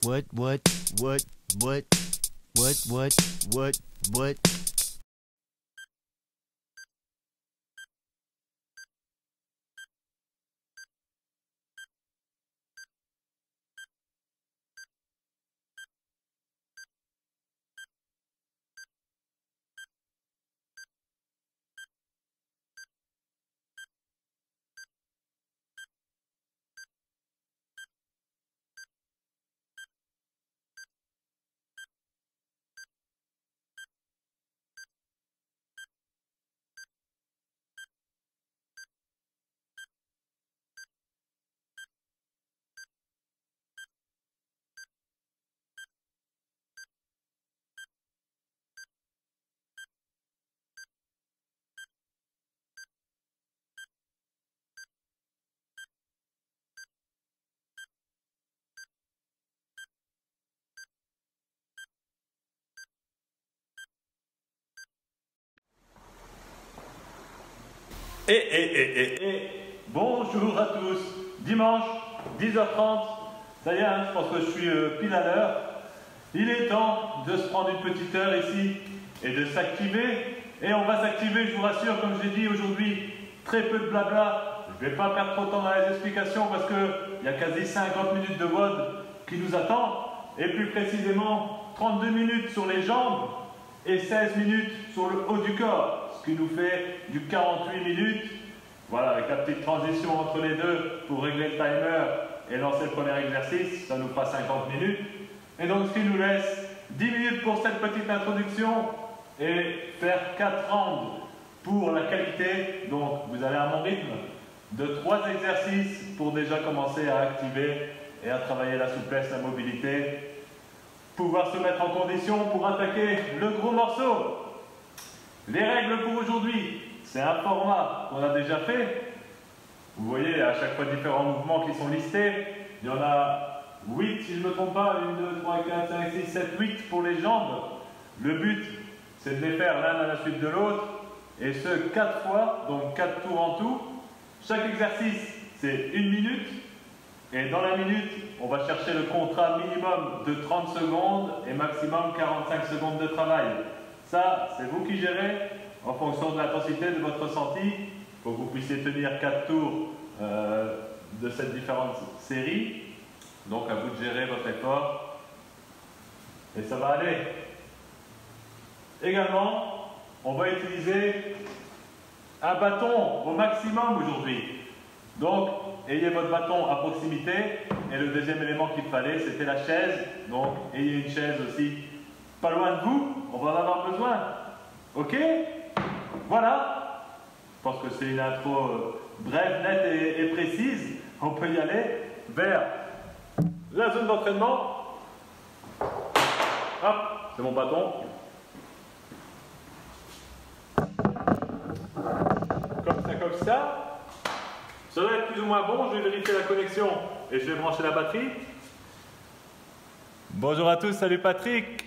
What, what, what, what, what, what, what, what? Bonjour à tous. Dimanche, 10h30. Ça y est, je pense que je suis pile à l'heure. Il est temps de se prendre une petite heure ici et de s'activer. Et on va s'activer, je vous rassure, comme je l'ai dit aujourd'hui, très peu de blabla. Je ne vais pas perdre trop de temps dans les explications parce qu'il y a quasi 50 minutes de WOD qui nous attend. Et plus précisément, 32 minutes sur les jambes et 16 minutes sur le haut du corps. Ce qui nous fait du 48 minutes. Voilà, avec la petite transition entre les deux pour régler le timer et lancer le premier exercice, ça nous fera 50 minutes. Et donc, ce qui nous laisse 10 minutes pour cette petite introduction et faire 4 rounds pour la qualité. Donc, vous allez à mon rythme de 3 exercices pour déjà commencer à activer et à travailler la souplesse, la mobilité, pouvoir se mettre en condition pour attaquer le gros morceau. Les règles pour aujourd'hui. C'est un format qu'on a déjà fait. Vous voyez à chaque fois différents mouvements qui sont listés. Il y en a 8 si je ne me trompe pas. 1, 2, 3, 4, 5, 6, 7, 8 pour les jambes. Le but, c'est de les faire l'un à la suite de l'autre. Et ce 4 fois, donc 4 tours en tout. Chaque exercice, c'est 1 minute. Et dans la minute, on va chercher le contrat minimum de 30 secondes et maximum 45 secondes de travail. Ça, c'est vous qui gérez. En fonction de l'intensité de votre ressenti, il faut que vous puissiez tenir 4 tours de cette différente série. Donc à vous de gérer votre effort. Et ça va aller. Également, on va utiliser un bâton au maximum aujourd'hui. Donc, ayez votre bâton à proximité. Et le deuxième élément qu'il fallait, c'était la chaise. Donc, ayez une chaise aussi pas loin de vous. On va en avoir besoin. Ok ? Voilà, je pense que c'est une intro brève, nette et précise. On peut y aller vers la zone d'entraînement. Hop, c'est mon bâton. Comme ça. Ça doit être plus ou moins bon. Je vais vérifier la connexion et je vais brancher la batterie. Bonjour à tous, salut Patrick.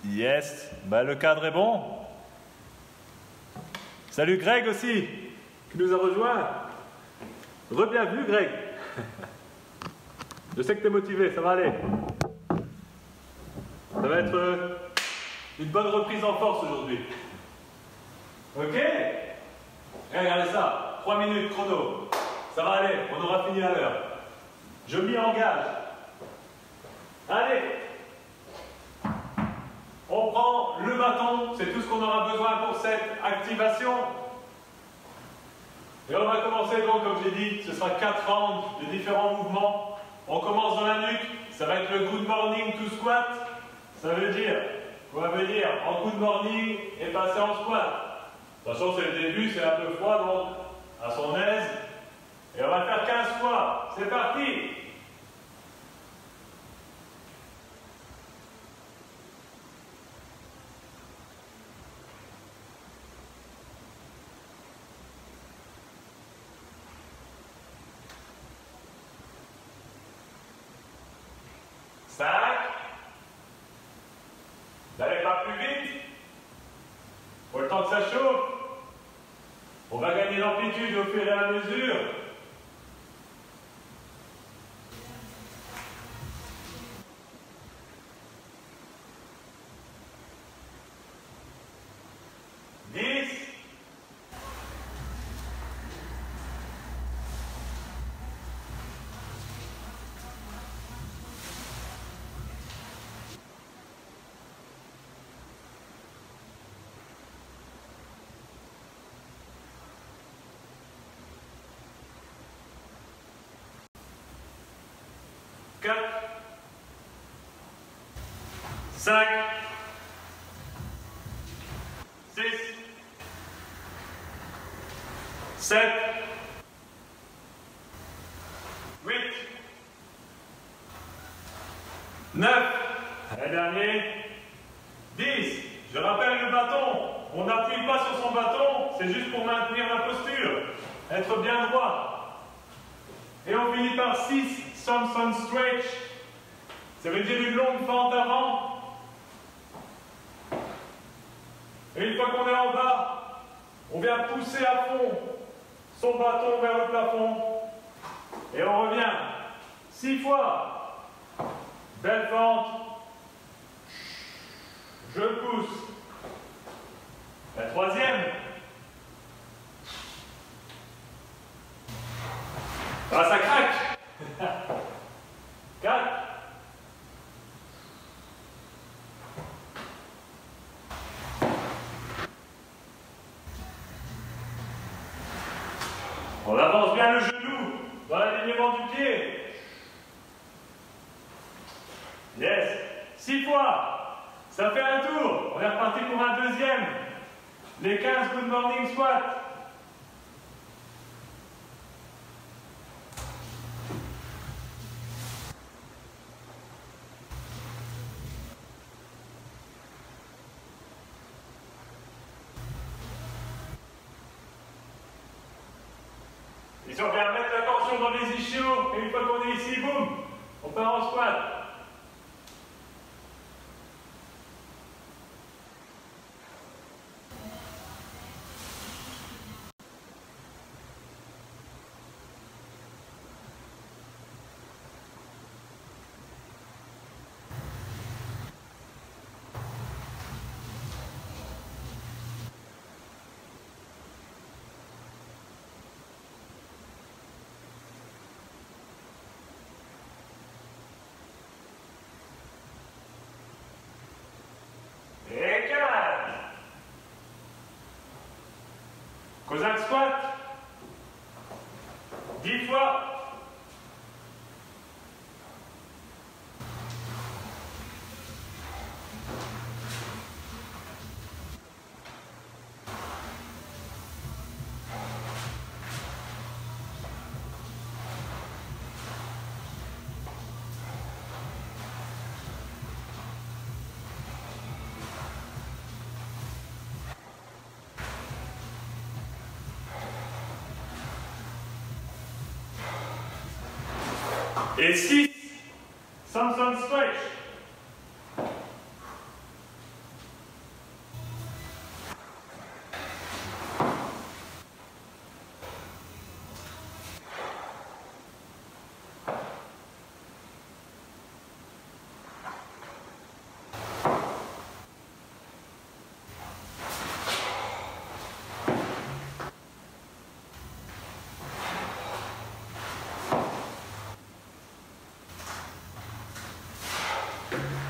Yes, le cadre est bon. Salut Greg aussi, qui nous a rejoint. Re-bienvenue Greg. Je sais que tu es motivé, ça va aller. Ça va être une bonne reprise en force aujourd'hui. Ok? Et regardez ça, 3 minutes chrono. Ça va aller, on aura fini à l'heure. Je m'y engage. Allez. On prend le bâton, c'est tout ce qu'on aura besoin pour cette activation. Et on va commencer donc, comme j'ai dit, ce sera 4 rounds de différents mouvements. On commence dans la nuque, ça va être le good morning to squat. Ça veut dire, quoi veut dire en good morning et passer en squat. De toute façon, c'est le début, c'est un peu froid, donc à son aise. Et on va faire 15 fois. C'est parti! N'allez pas plus vite. Pour le temps que ça chauffe. On va gagner l'amplitude au fur et à mesure. 4, 5, 6, 7, 8, 9, et dernier, 10. Je rappelle le bâton. On n'appuie pas sur son bâton, c'est juste pour maintenir la posture, être bien droit. Et on finit par 6, Samson stretch. Ça veut dire une longue fente avant. Et une fois qu'on est en bas, on vient pousser à fond son bâton vers le plafond. Et on revient 6 fois. Belle fente. Je pousse. La troisième. Ah, ça craque. 4. On avance bien le genou dans l'alignement du pied. Yes. 6 fois. Ça fait un tour. On est reparti pour un deuxième. Les 15 good morning squats. Ici, on vient mettre la tension dans les ischios. Et une fois qu'on est ici, boum, on part en squat. Et 15. Cossack squat. 10 fois. Et 6, Samson stretch.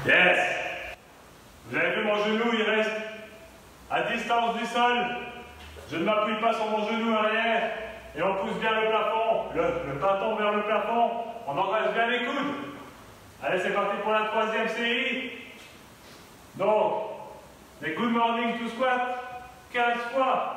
Yes. Vous avez vu mon genou, il reste à distance du sol. Je ne m'appuie pas sur mon genou arrière. Et on pousse bien le plafond, le bâton vers le plafond. On engraisse bien les coudes. Allez, c'est parti pour la troisième série. Donc, les good morning to squat, 15 fois.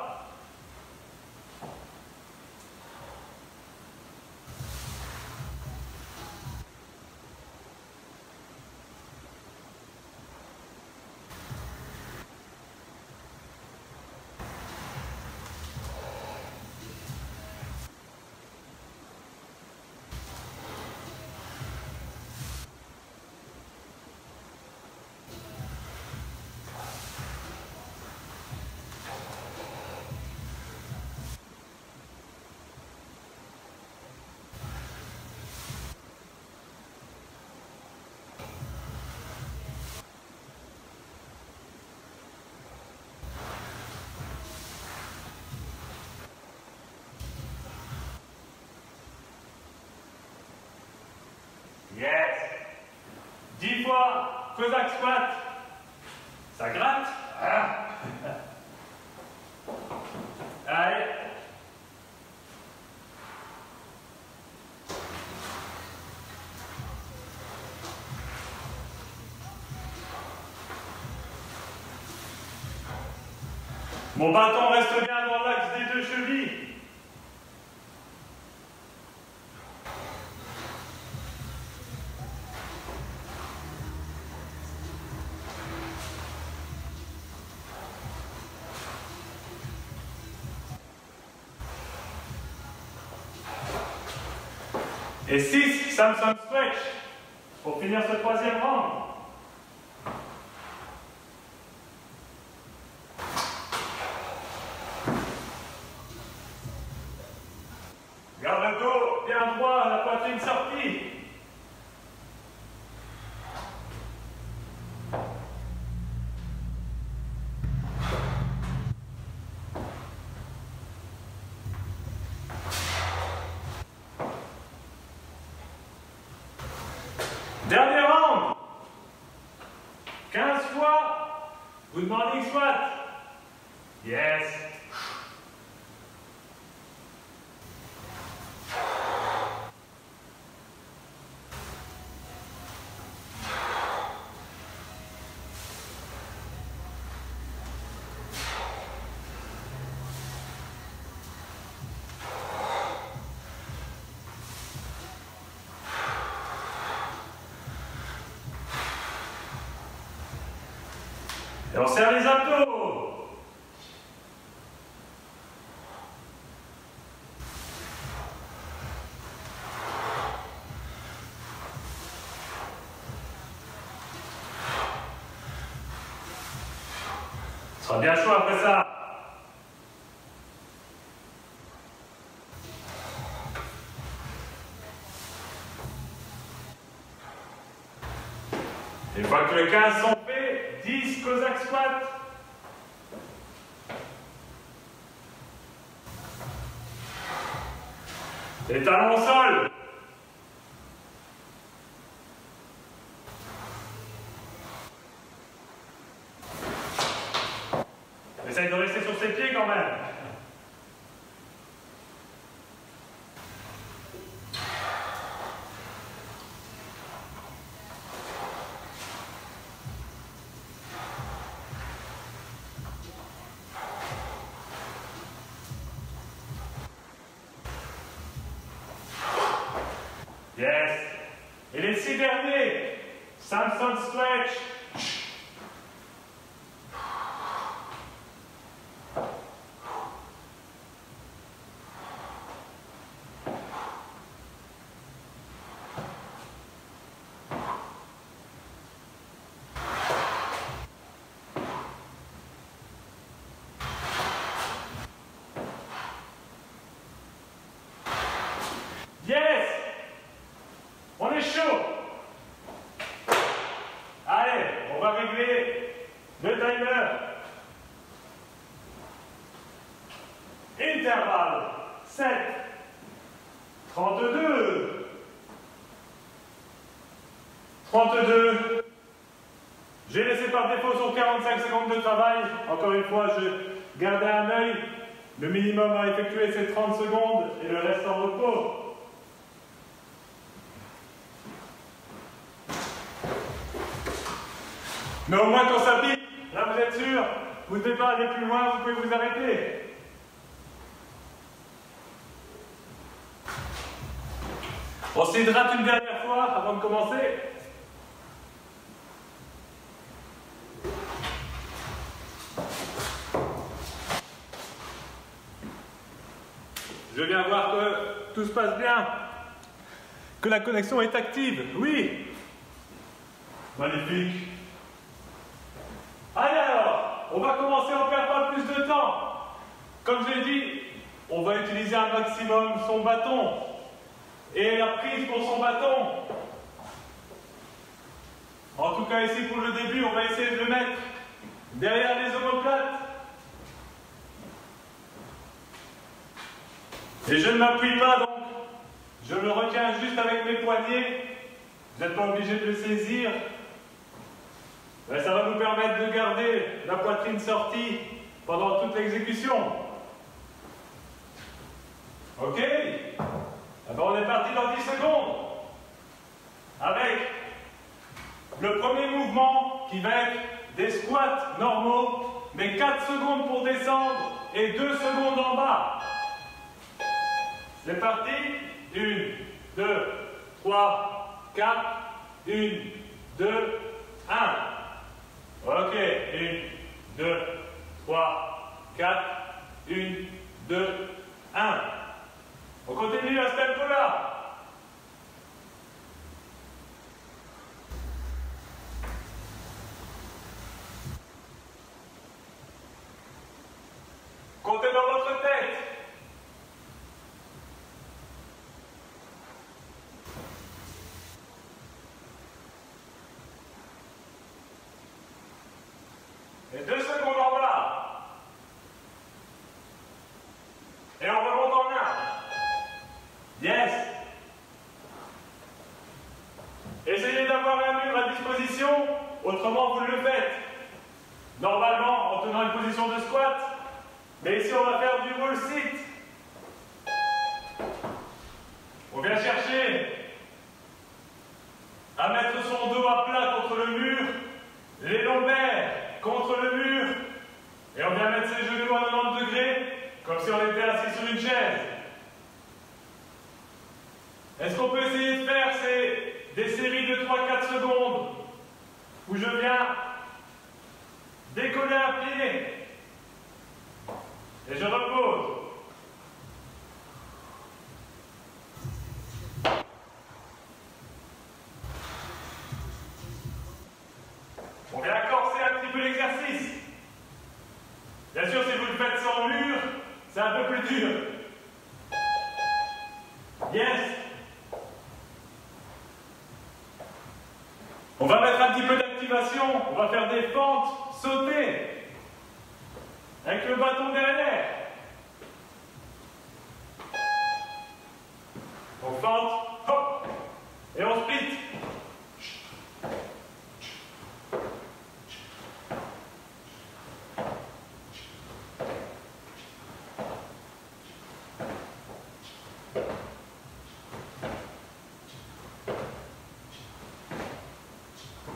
Yes. 10 fois, Cossack squat. Ça gratte. Ah. Allez. Mon bâton reste bien dans l'axe des deux chevilles. Et 6 Samson Stretch pour finir ce troisième round. Garde le dos bien droit, la poitrine sortie. Dernier round. 15 fois. Good morning squat. Yes. Et on serre les abdos. Ce sera bien chaud après ça. Une fois que les 15 sont faits, 10 Cossack squats. Les talons au sol. Essaye de rester sur ses pieds quand même. Yes. Et les 6 derniers. Samson Stretch. Yes. On est chaud. Allez, on va régler le timer. Intervalle 7, 32, 32. J'ai laissé par défaut sur 45 secondes de travail. Encore une fois, je gardais un œil. Le minimum à effectuer, c'est 30 secondes et le reste en repos. Mais au moins quand ça pique, là vous êtes sûr, vous ne devez pas aller plus loin, vous pouvez vous arrêter. On s'hydrate une dernière fois avant de commencer. Je viens voir que tout se passe bien, que la connexion est active. Oui. Magnifique. Allez alors, on va commencer, on ne perd pas plus de temps. Comme je l'ai dit, on va utiliser un maximum son bâton et la prise pour son bâton. En tout cas ici pour le début, on va essayer de le mettre derrière les omoplates. Et je ne m'appuie pas donc, je le retiens juste avec mes poignets. Vous n'êtes pas obligé de le saisir. Mais ça va nous permettre de garder la poitrine sortie pendant toute l'exécution. Ok? Alors on est parti dans 10 secondes. Avec le premier mouvement qui va être des squats normaux mais 4 secondes pour descendre et 2 secondes en bas. C'est parti. 1, 2, 3, 4. 1, 2, 1. Ok. 1, 2, 3, 4. 1, 2, 1. On continue à ce tempo-là. Comptez dans votre tête. Et 2 secondes en bas. Et on remonte en 1. Yes. Essayez d'avoir un mur à disposition, autrement vous le faites. Normalement en tenant une position de squat. Mais ici, on va faire du wall sit. On vient chercher à mettre son dos à plat contre le mur, les lombaires contre le mur, et on vient mettre ses genoux à 90 degrés, comme si on était assis sur une chaise. Est-ce qu'on peut essayer de faire des séries de 3-4 secondes où je viens décoller un pied et je repose. On vient corser un petit peu l'exercice. Bien sûr, si vous le faites sans mur, c'est un peu plus dur. Yes. On va mettre un petit peu d'activation. On va faire des fentes sautées. Avec le bâton derrière. On fente, hop, et on split.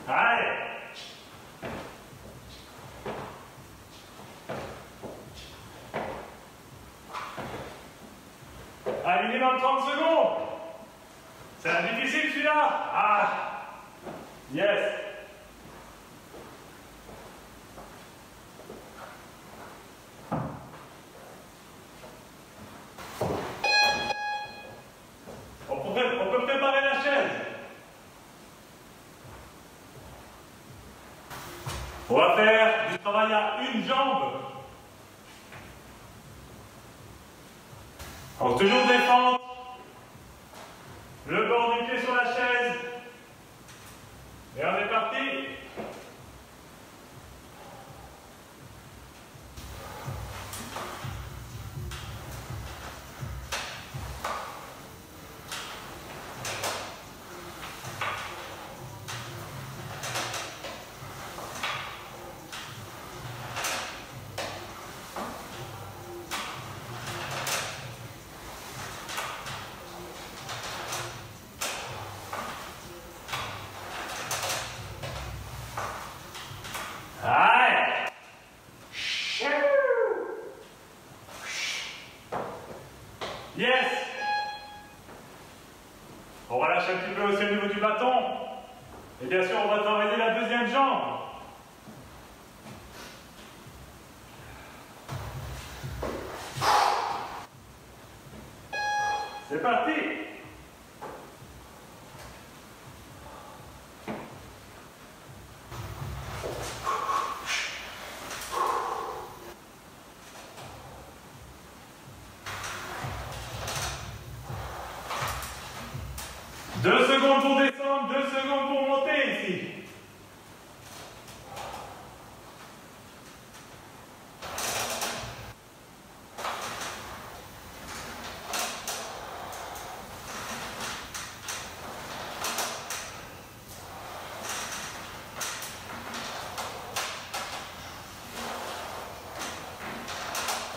Allez. Allez, minimum 30 secondes. C'est un difficile celui-là. Ah. Yes. On peut préparer la chaise. On va faire du travail à une jambe. Donc toujours défendre le bord du pied sur la chaise. Et on est parti. Allez. Yes. On relâche un petit peu aussi au niveau du bâton. Et bien sûr, on va travailler la deuxième jambe. C'est parti. Deux secondes pour descendre, 2 secondes pour monter ici.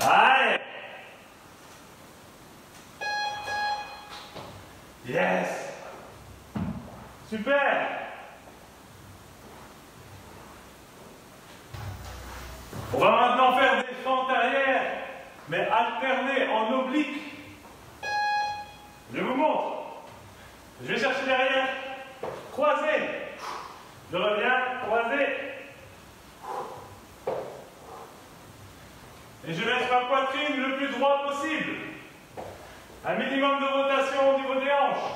Allez. Yes. Super. On va maintenant faire des fentes arrière, mais alternées en oblique. Je vous montre. Je vais chercher derrière, croisé. Je reviens, croisé. Et je laisse ma poitrine le plus droit possible. Un minimum de rotation au niveau des hanches.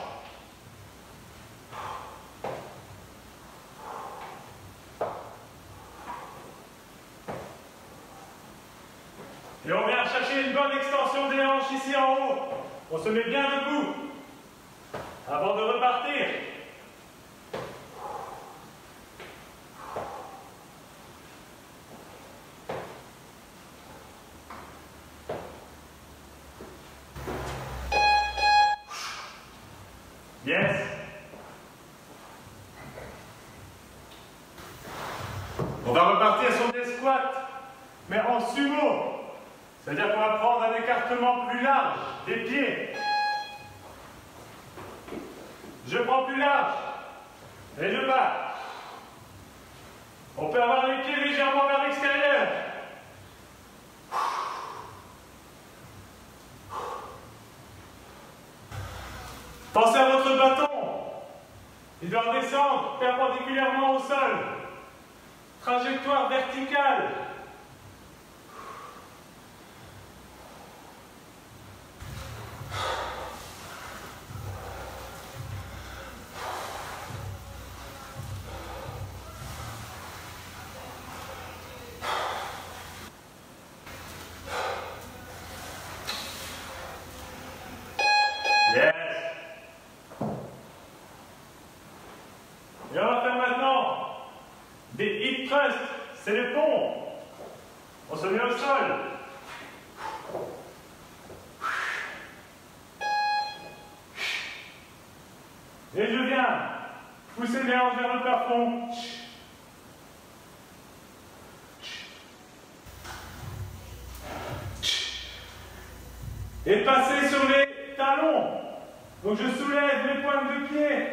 Et on vient chercher une bonne extension des hanches ici en haut. On se met bien debout avant de repartir. Yes. On va repartir sur des squats, mais en sumo. C'est-à-dire qu'on va prendre un écartement plus large des pieds. Je prends plus large et je pars. On peut avoir les pieds légèrement vers l'extérieur. Pensez à votre bâton. Il doit descendre perpendiculairement au sol. Trajectoire verticale. Yes. Et on va faire maintenant des hip thrusts, c'est les ponts. On se met au sol. Et je viens pousser les hanches vers le plafond. Et passer sur les talons. Donc je soulève les pointes de pied.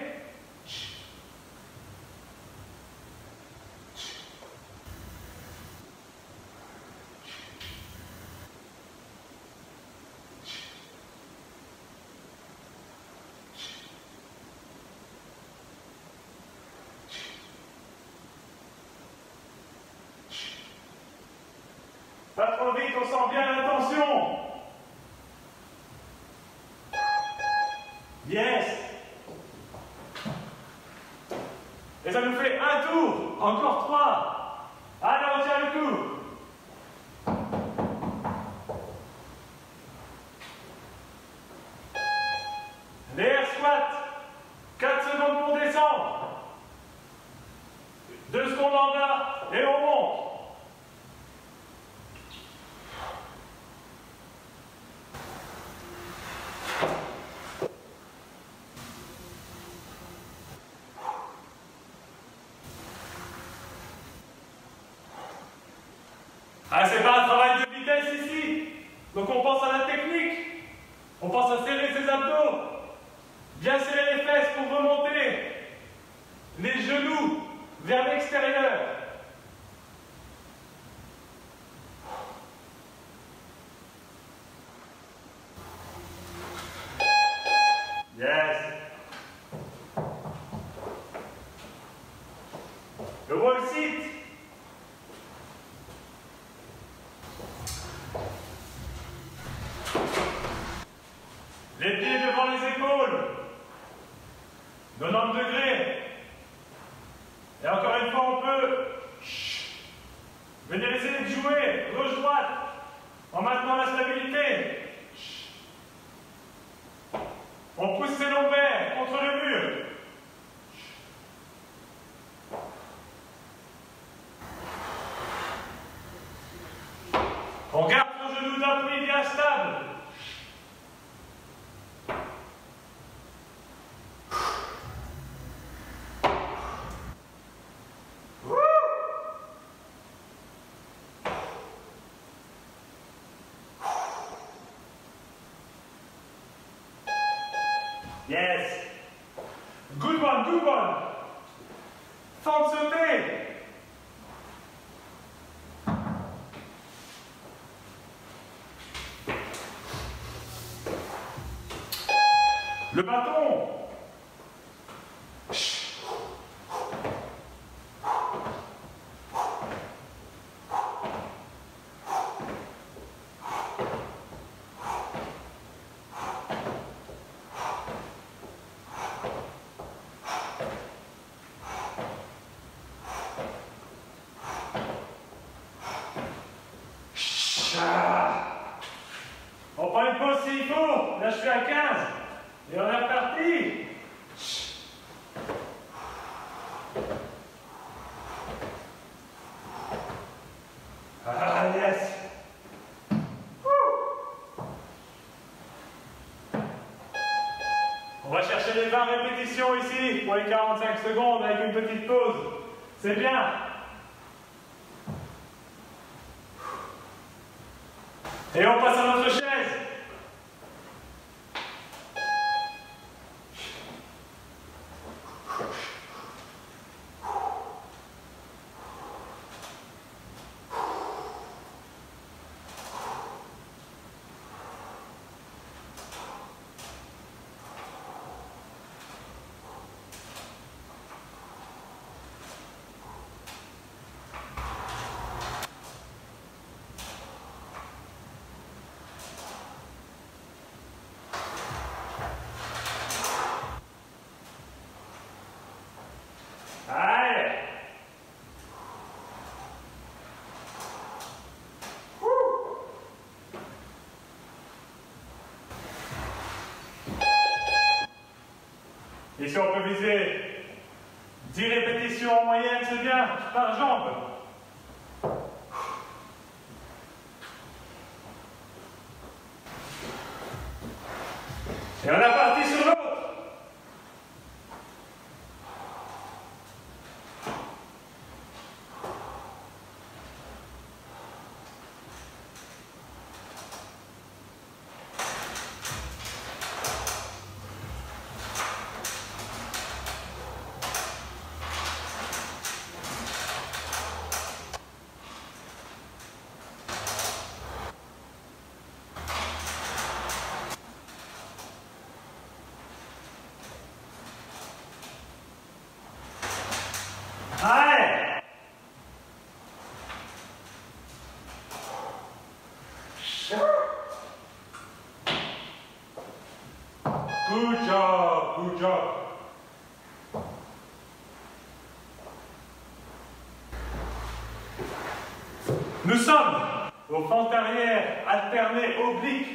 Pas trop vite, on sent bien la tension. Yes. Et ça nous fait un tour. Encore 3. Allez, on tient le coup. Les air squats. 4 secondes pour descendre. 2 secondes en bas et on monte. Ah, c'est pas un travail de vitesse ici. Donc on pense à la technique. On pense à serrer ses abdos. Bien serrer les fesses pour remonter les genoux vers l'extérieur. Yes. Le wall sit. Les pieds devant les épaules. 90 degrés. Et encore une fois, on peut venir essayer de jouer gauche-droite en maintenant la stabilité. On pousse ses lombaires contre le mur. On garde son genou d'appui bien stable. Yes. Good one, good one. Fente sautée. Le bâton. On prend une pause s'il faut. Là, je suis à 15. Et on est reparti. Ah, yes. On va chercher les 20 répétitions ici pour les 45 secondes avec une petite pause. C'est bien. Et on passe à notre chaise. Allez. Ici, on peut viser 10 répétitions en moyenne, c'est bien, par jambe. Et on est parti sur l'autre. Allez. Good job, good job. Nous sommes aux fentes arrière alternées obliques.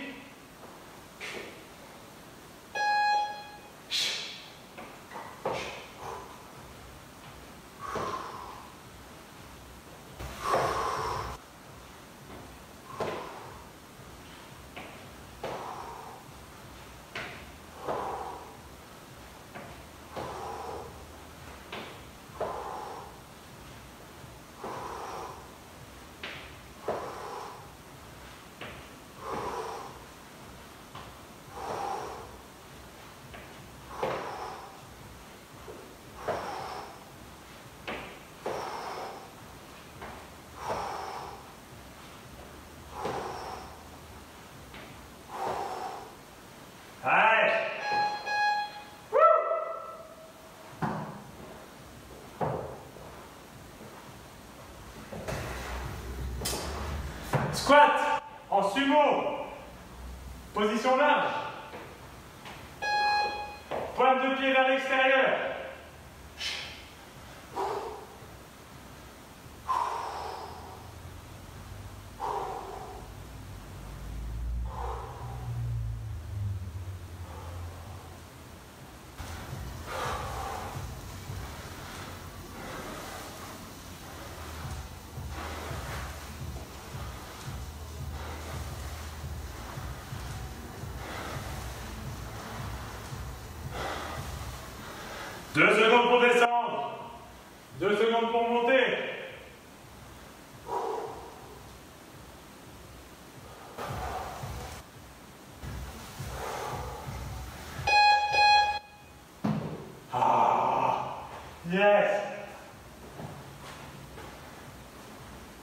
Squat en sumo, position large, pointe de pied vers l'extérieur. Deux secondes pour descendre. 2 secondes pour monter. Ah, yes.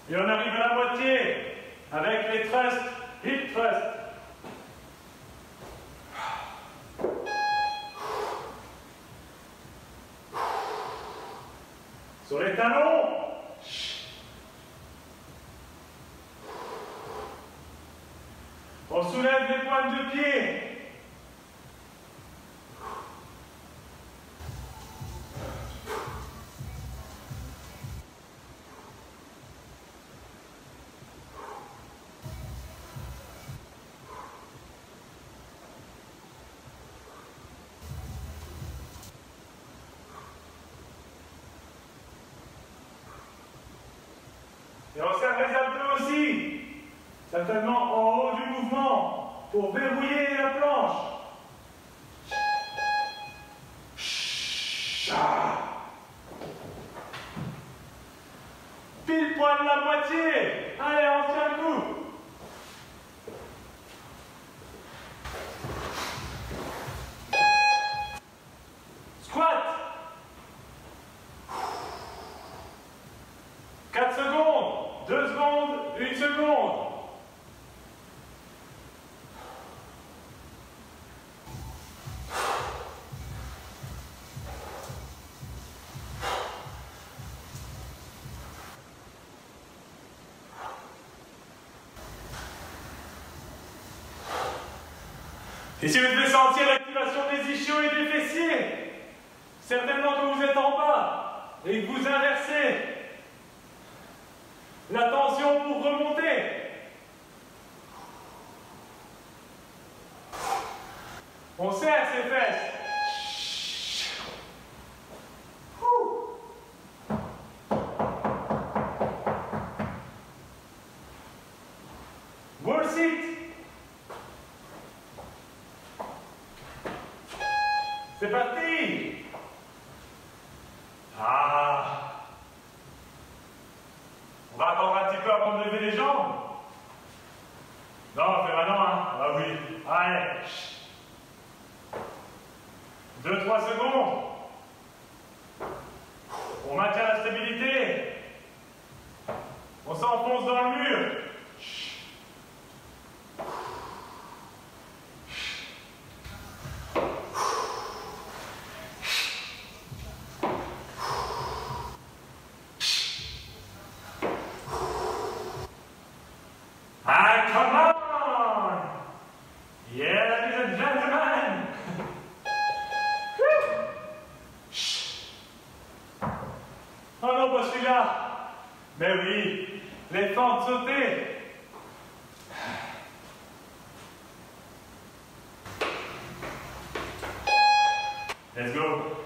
Et on arrive à la moitié avec les thrusts, hip thrust. Sur les talons. On soulève les pointes de pied. Et on serre les abdos aussi, certainement en haut du mouvement, pour verrouiller la planche. Pile poil la moitié. Allez, on tient le coup. Squat. 4 secondes, 2 secondes, 1 seconde. Et si vous devez sentir l'activation des ischios et des fessiers, certainement que vous êtes en bas et que vous inversez la tension pour remonter. On serre ses fesses. Wall sit. C'est parti. On va attendre un petit peu avant de lever les jambes. Non, on fait maintenant, hein. Ah oui. Allez. 2-3 secondes. On maintient la stabilité. On s'enfonce dans le mur. Come on! Yeah, ladies and gentlemen! Oh non, pas celui-là! Mais oui, les fentes sautées! Let's go!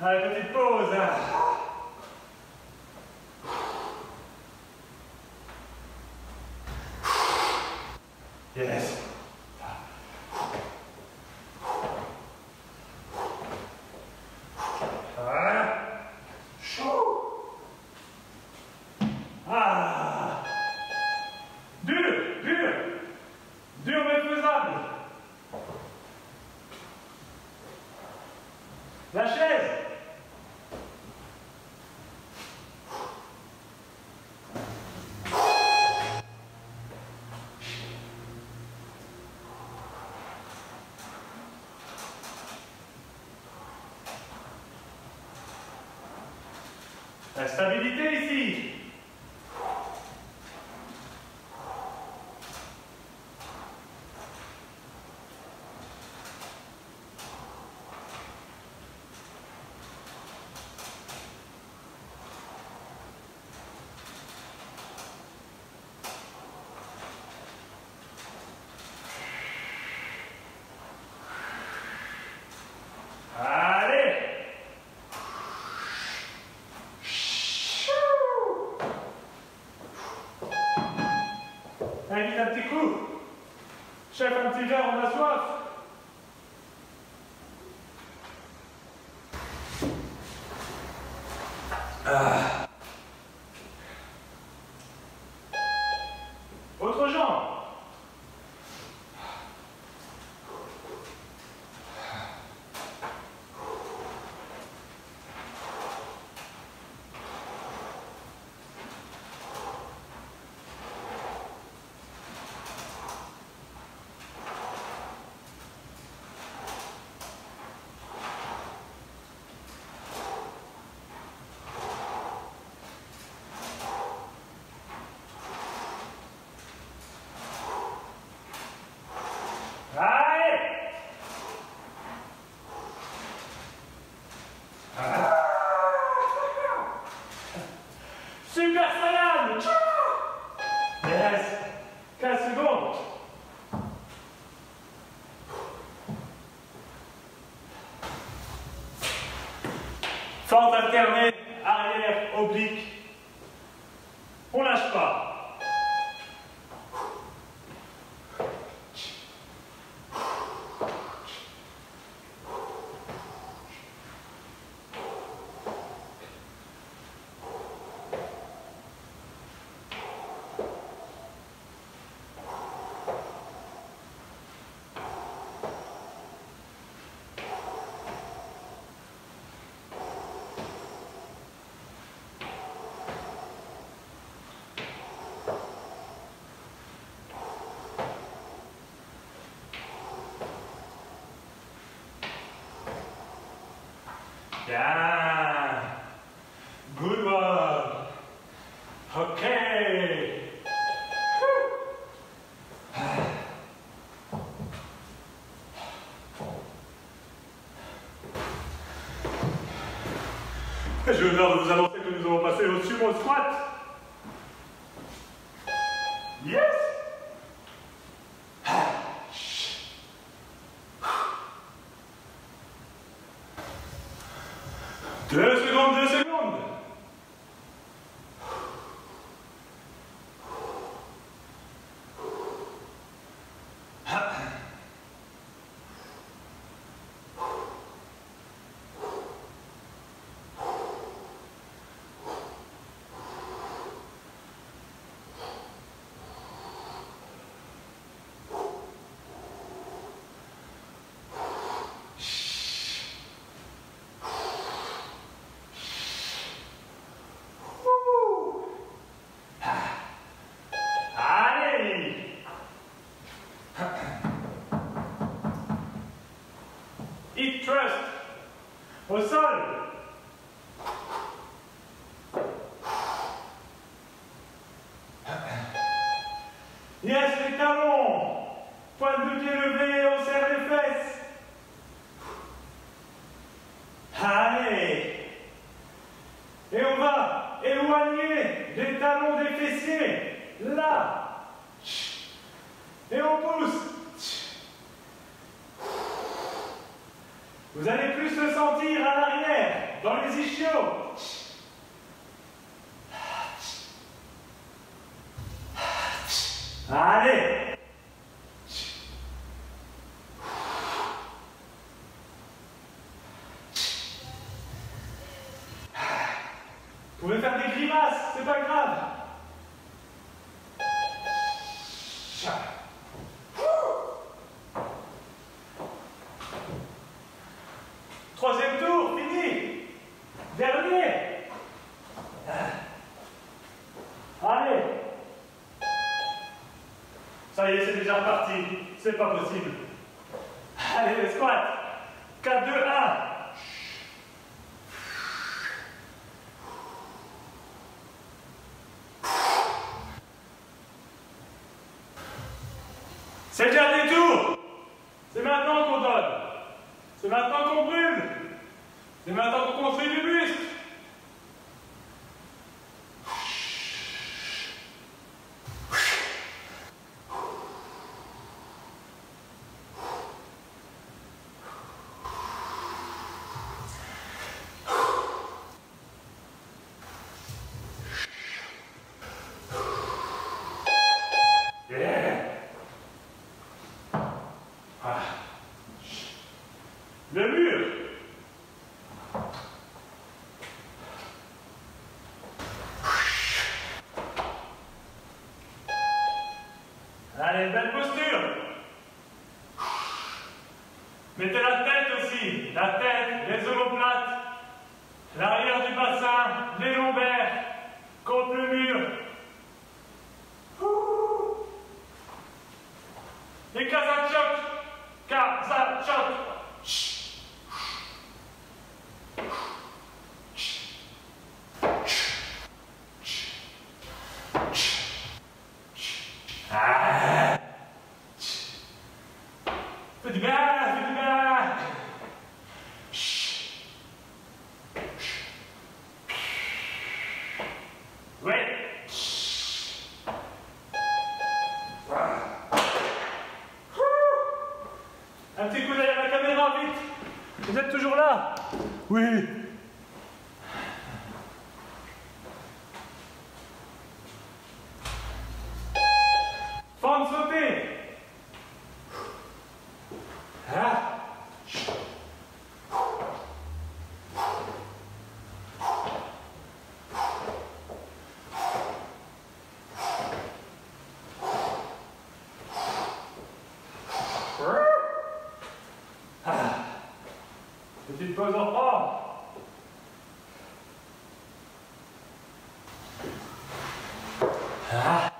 Allez, petite pause. Yes. Dur mais faisable. La chaise. La stabilité ici. Allez. Allez, vite un petit coup. Chef, un petit verre, on a soif. Autre jambe. Allez! Super Saiyan! Yes! 15 secondes! Fente alternée, arrière, oblique. On lâche pas. Yeah. Good one. Okay. J'ai l'honneur de vous annoncer que nous allons passer au sumo squat. Yes. 2 secondes, 2 secondes. Hip thrust au sol. Yes, les talons. Pointe de pied levée, on serre les fesses. Allez. Et on va éloigner les talons des fessiers. Là. Et on pousse. Vous allez plus le sentir à l'arrière, dans les ischios. Allez. Vous pouvez faire des grimaces, c'est pas grave. Troisième tour, fini. Dernier. Allez. Ça y est, c'est déjà reparti. C'est pas possible. Allez, les squats. 4, 2, 1. C'est le dernier tour. C'est maintenant qu'on donne. C'est maintenant qu'on brûle. C'est maintenant qu'on construit du muscle. Le mur. Allez, belle posture. Mettez la tête aussi. La tête, les omoplates, l'arrière du bassin, les lombaires, contre le mur. Les Kazachok. Kazachok. Fais du bien, fais du bien. Oui. Un petit coup d'œil à la caméra, vite. Vous êtes toujours là? Oui. Forme sautée. Ah. Petite pause en forme. Ah.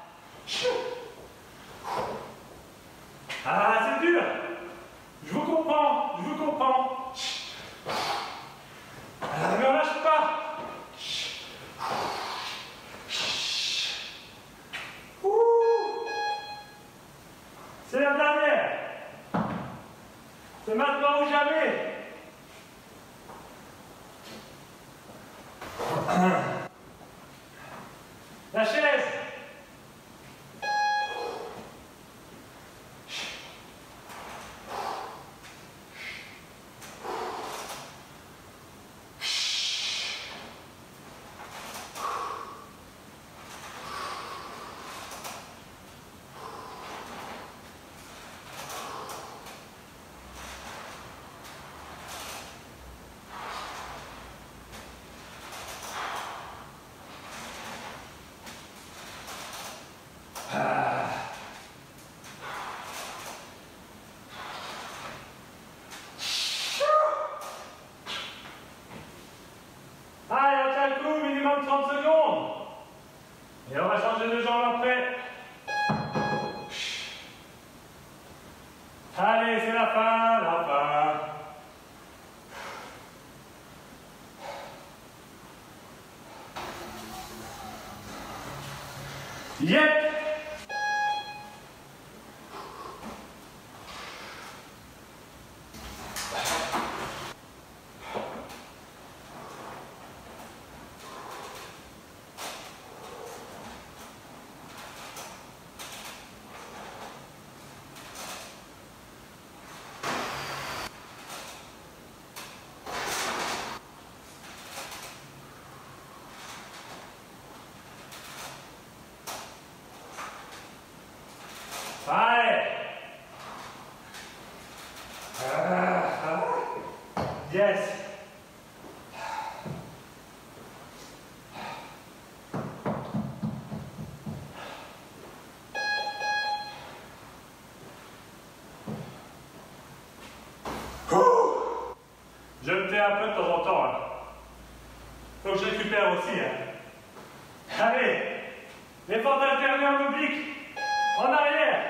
Ah, c'est dur. Je vous comprends, je vous comprends. Ah, mais on lâche pas. C'est la dernière. C'est maintenant ou jamais. La chaise. Allez, on tient le coup, minimum 30 secondes. Et on va changer de jambe après. Allez, c'est la fin, la fin. Yep. Allez. Yes. Je me tais un peu de temps en temps. Hein. Faut que je récupère aussi. Hein. Allez. L'effort d'alterner en oblique. En arrière.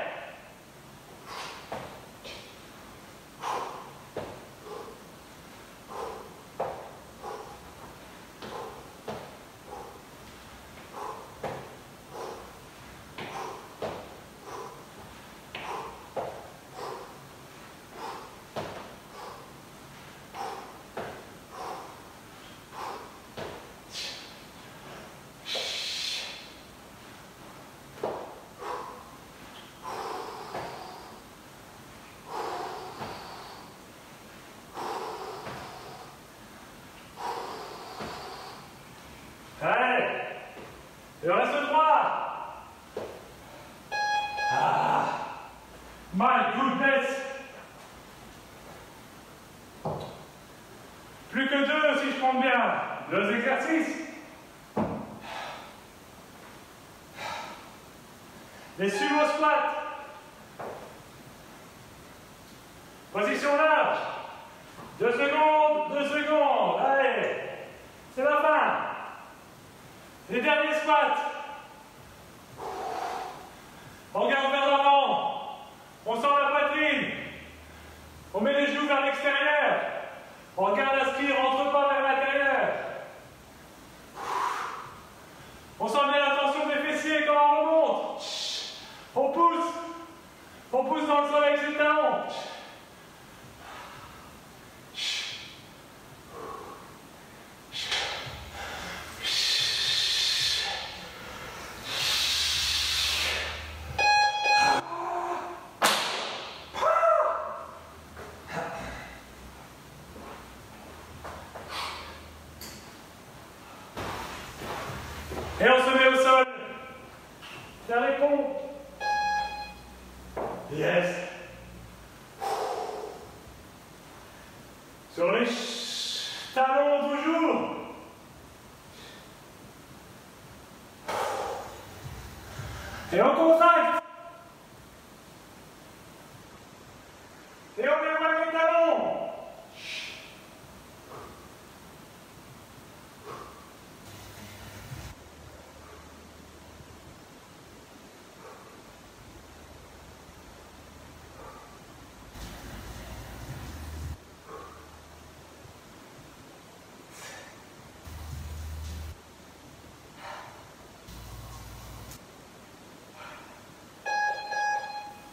Allez. Et on reste droit. Ah. My goodness. Plus que deux si je compte bien. 2 exercices. Les sumo squats. Position large. 2 secondes, 2 secondes. Allez. C'est la fin. Les derniers squats. On regarde vers l'avant. On sent la poitrine. On met les genoux vers l'extérieur. On regarde la ski, rentre pas vers l'intérieur. On sent bien la tension des fessiers quand on remonte. On pousse. On pousse dans le sol avec ses talons. Sur les talons toujours. Et on contracte. Et on éloigne les talons.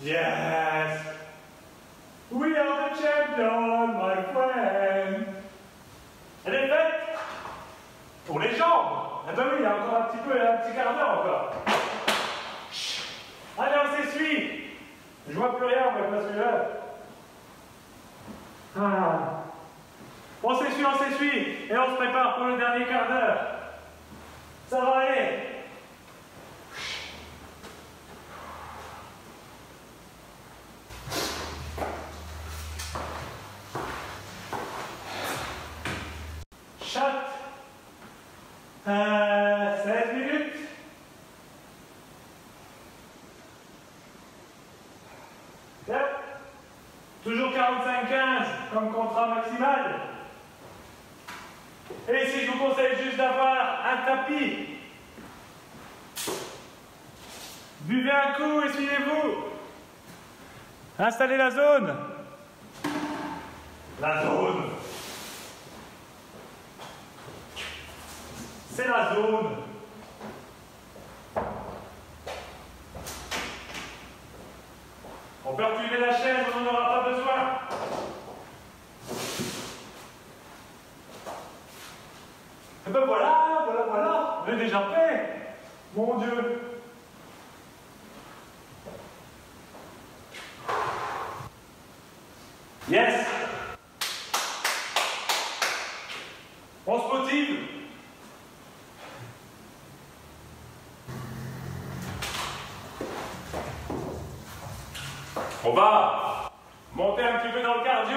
Yes! We are the champions, my friend! Elle est faite pour les jambes! Ah ben oui, il y a encore un petit quart d'heure encore. Allez, on s'essuie! Je vois plus rien, on va pas celui-là. Ah. On s'essuie, et on se prépare pour le dernier quart d'heure. Ça va aller! Shot. 16 minutes. Yep. Toujours 45-15 comme contrat maximal. Et ici, je vous conseille juste d'avoir un tapis. Buvez un coup et suivez-vous. Installez la zone. La zone. C'est la zone. On peut reculer la chaise, on n'en aura pas besoin. Et ben voilà, on est déjà prêt. Mon Dieu. Yes. On se motive. On va monter un petit peu dans le cardio,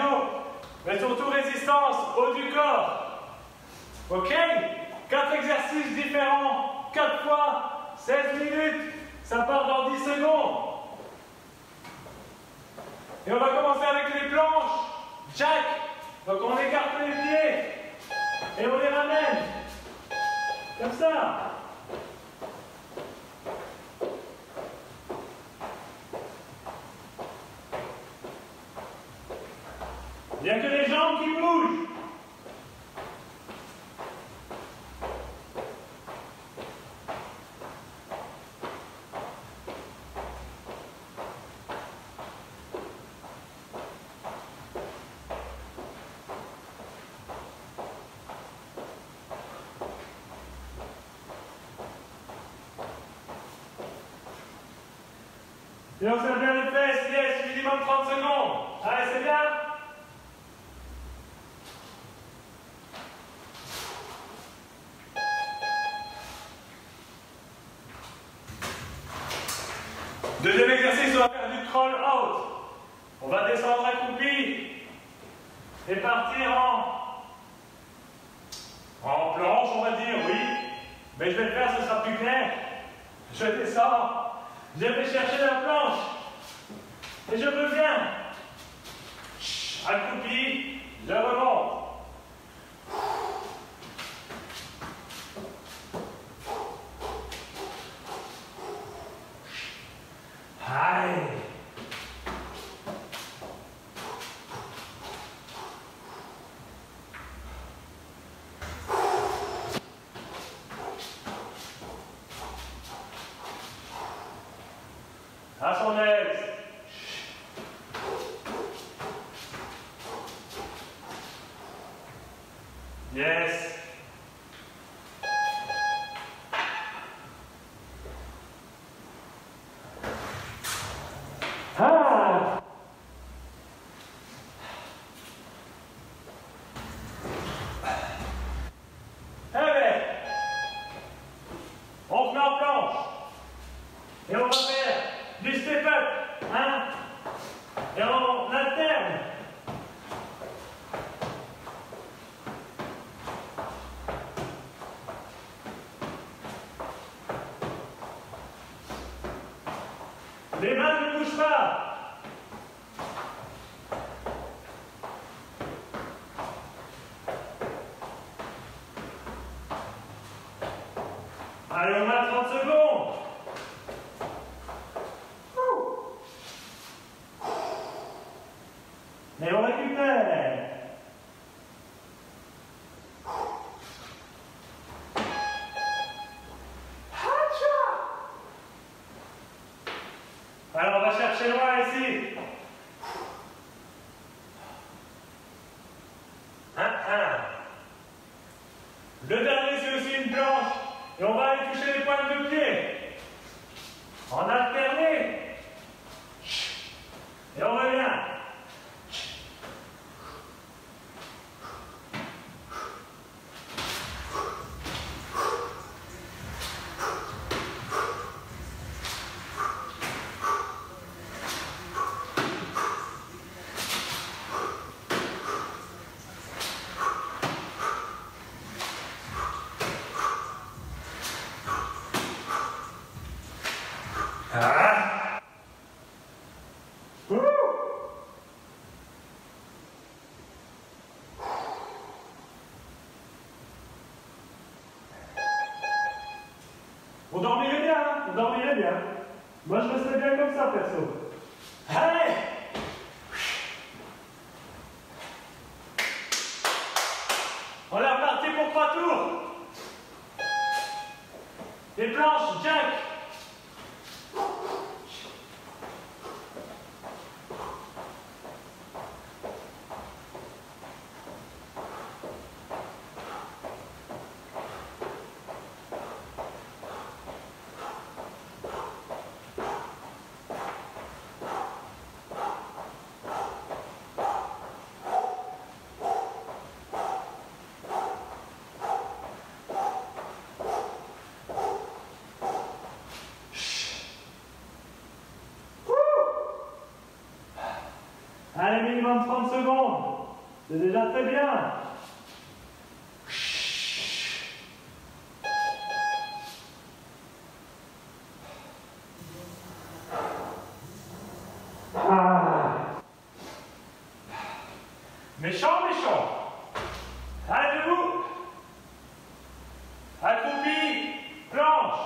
mais surtout résistance, haut du corps. Ok? 4 exercices différents, 4 fois, 16 minutes, ça part dans 10 secondes. Et on va commencer avec les planches. Jack. Donc on écarte les pieds et on les ramène. Comme ça. Il n'y a que les jambes qui bougent. Et on serre bien les fesses, yes, minimum 30 secondes. Allez, c'est bien. Deuxième exercice, on va faire du crawl out. On va descendre accroupi et partir en planche, on va dire, oui. Mais je vais le faire, ce sera plus clair. Je descends, je vais chercher la planche et je reviens. Accroupi, je remonte. Aïe. À son aise. Yes. Ah. Allez. On se met en planche. Et on va faire du step up. Hein? Et on alterne. Allez, on a 30 secondes. Et on récupère. Alors, on va chercher loin ici. Le dernier, c'est aussi une planche. Et on va aller toucher les pointes de pied. En alterné. Et on revient. On dormirait bien, hein? On dormirait bien. Moi, je resterais bien comme ça, perso. Allez! On est reparti pour 3 tours. Les planches, Jack. Allez, minimum 30 secondes. C'est déjà très bien. Méchant, méchant. Allez, debout. Accroupi, planche.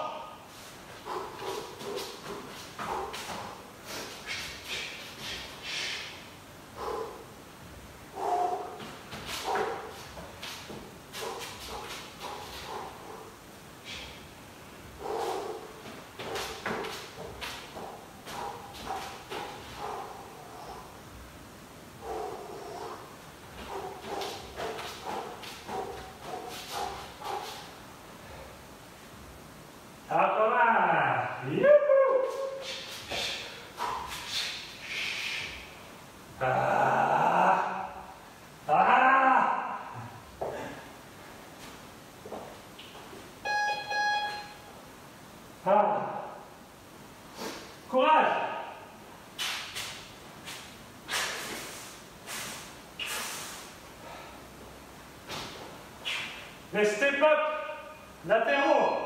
Courage! Les step-up latéraux.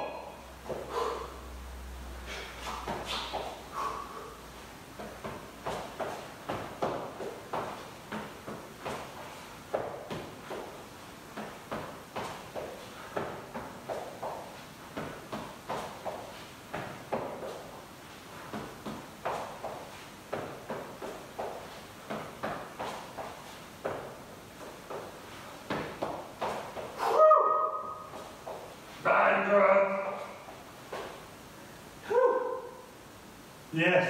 Yes.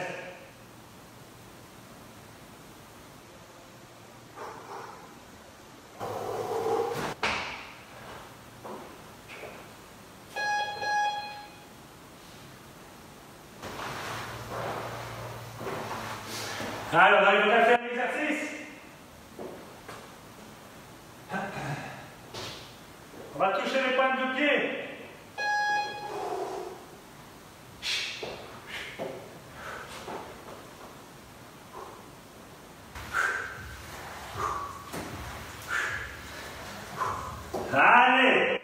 Alors, on arrive à faire l'exercice. On va toucher les pointes de pied. Allez!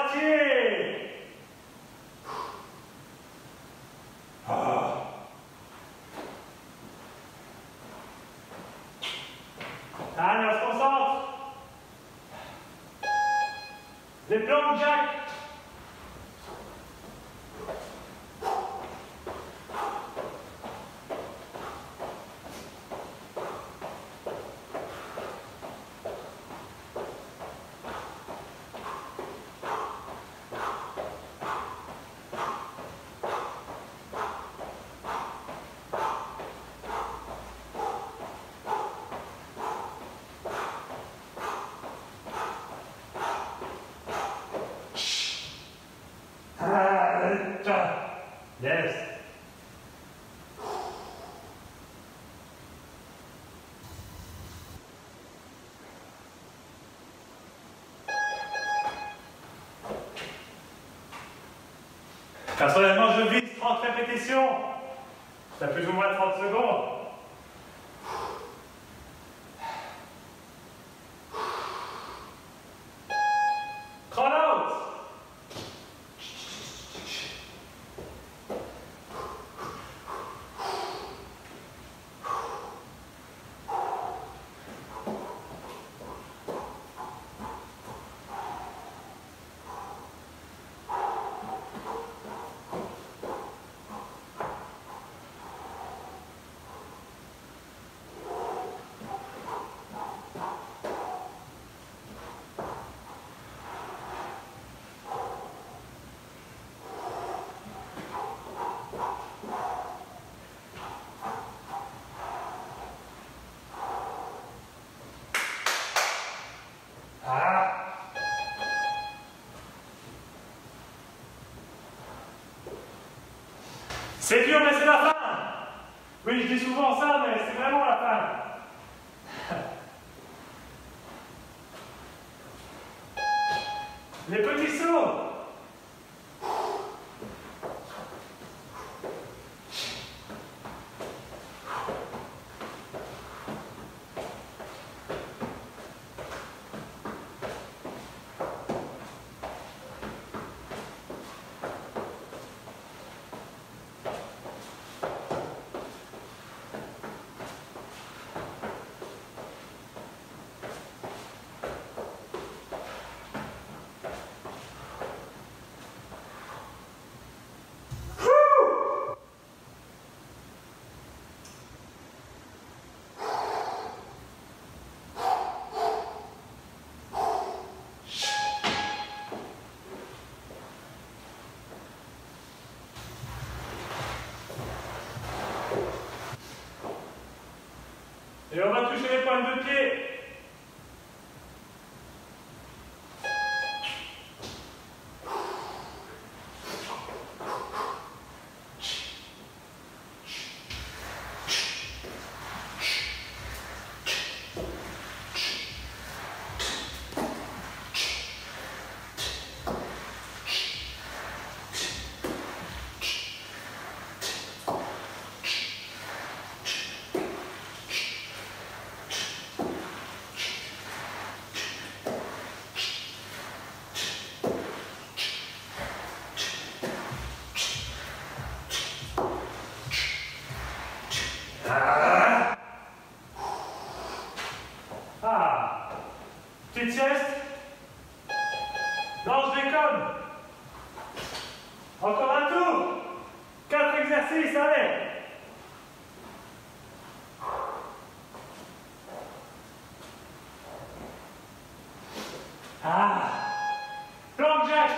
moitié. Allez, on se concentre. Les plans de Jack. Yes. Personnellement, je vise 30 répétitions. Ça plus ou moins 30 secondes. Chrono. C'est dur, mais c'est la fin. Oui, je dis souvent ça, mais c'est vraiment la fin. Les petits sauts. Et on va toucher les pointes de pied. Petite sieste. Non, je déconne. Encore un tour. 4 exercices, allez. Plank jack.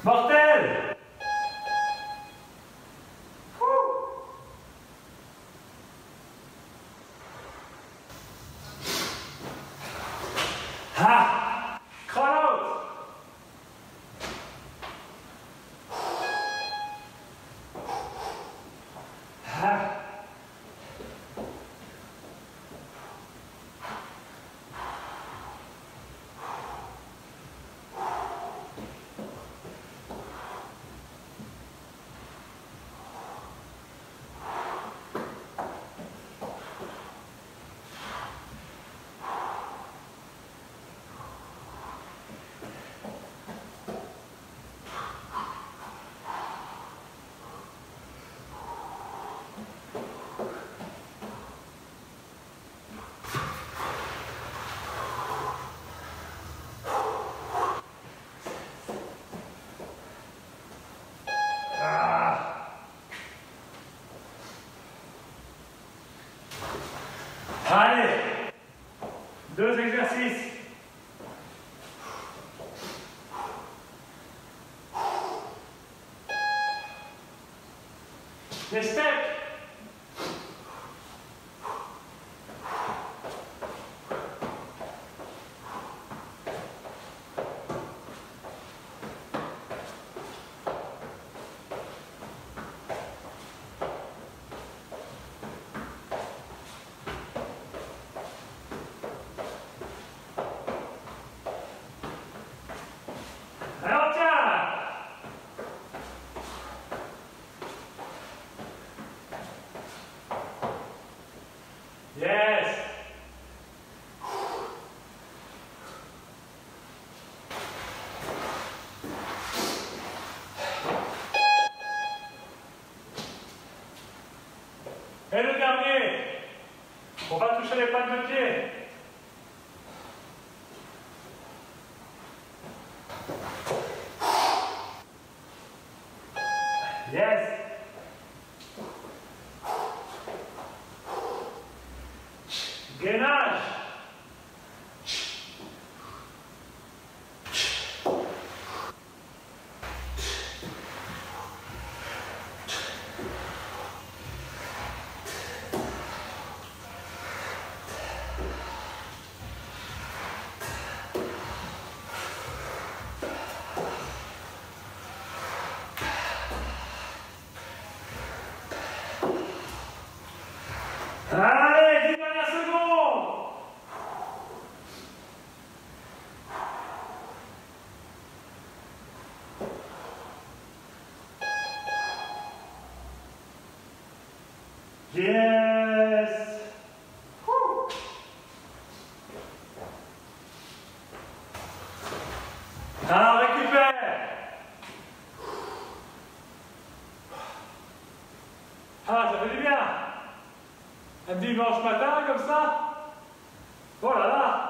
Mortel! Ha! Crawl out! Ha! Allez, 2 exercices. Les steps. Alors tiens. Yes. Et le dernier. On va toucher les pattes de pied. Yes. Gainage. Allez, 10 dernières secondes. Yes. Alors, récupère. Ah, ça fait du bien. Un dimanche matin comme ça. Oh là là.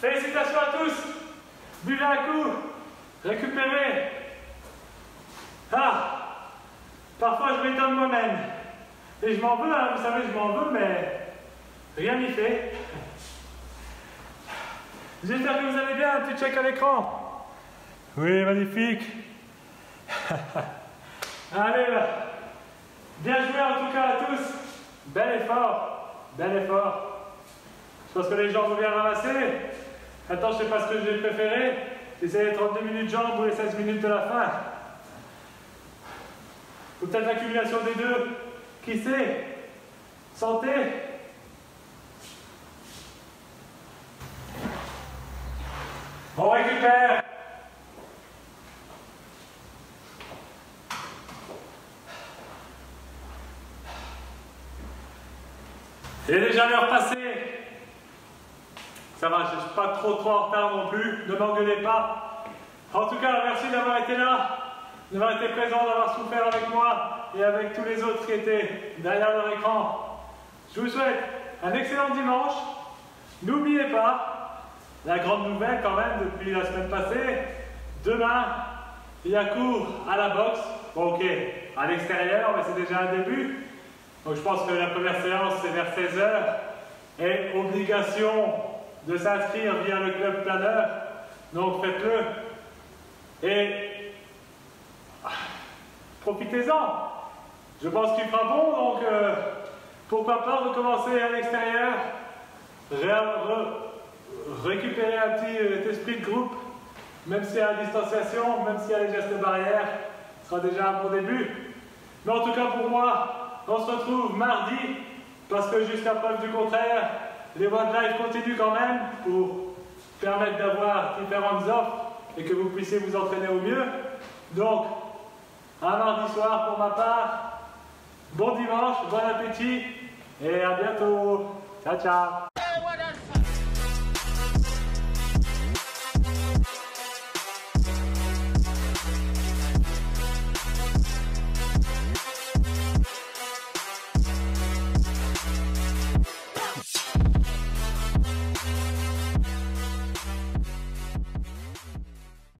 Félicitations à tous. Buvez un coup. Récupérez. Ah. Parfois je m'étonne moi-même. Et je m'en veux, hein, vous savez, je m'en veux, mais rien n'y fait. J'espère que vous allez bien, un petit check à l'écran. Oui, magnifique. Allez, là. Bien joué en tout cas à tous. Bel effort, bel effort. Je pense que les jambes vont bien ramasser. Attends, je sais pas ce que j'ai préféré. Essayer les 32 minutes jambes ou les 16 minutes de la fin. Ou peut-être l'accumulation des deux. Qui sait? Santé. On récupère. Il est déjà l'heure passée. Ça va, je ne suis pas trop en retard non plus. Ne m'engueulez pas. En tout cas, merci d'avoir été là, d'avoir été présent, d'avoir souffert avec moi et avec tous les autres qui étaient derrière leur écran. Je vous souhaite un excellent dimanche. N'oubliez pas, la grande nouvelle quand même depuis la semaine passée, demain, il y a cours à la boxe. Bon, ok, à l'extérieur, mais c'est déjà un début. Donc je pense que la première séance c'est vers 16 h et obligation de s'inscrire via le club planeur Donc faites-le. Et profitez-en. Je pense qu'il fera bon, donc pourquoi pas recommencer à l'extérieur, récupérer un petit esprit de groupe, même s'il y a la distanciation, même s'il y a les gestes barrières, ce sera déjà un bon début. Mais en tout cas pour moi, on se retrouve mardi, parce que jusqu'à preuve du contraire, les voies de live continuent quand même pour permettre d'avoir différentes offres et que vous puissiez vous entraîner au mieux. Donc, un mardi soir pour ma part. Bon dimanche, bon appétit et à bientôt. Ciao, ciao.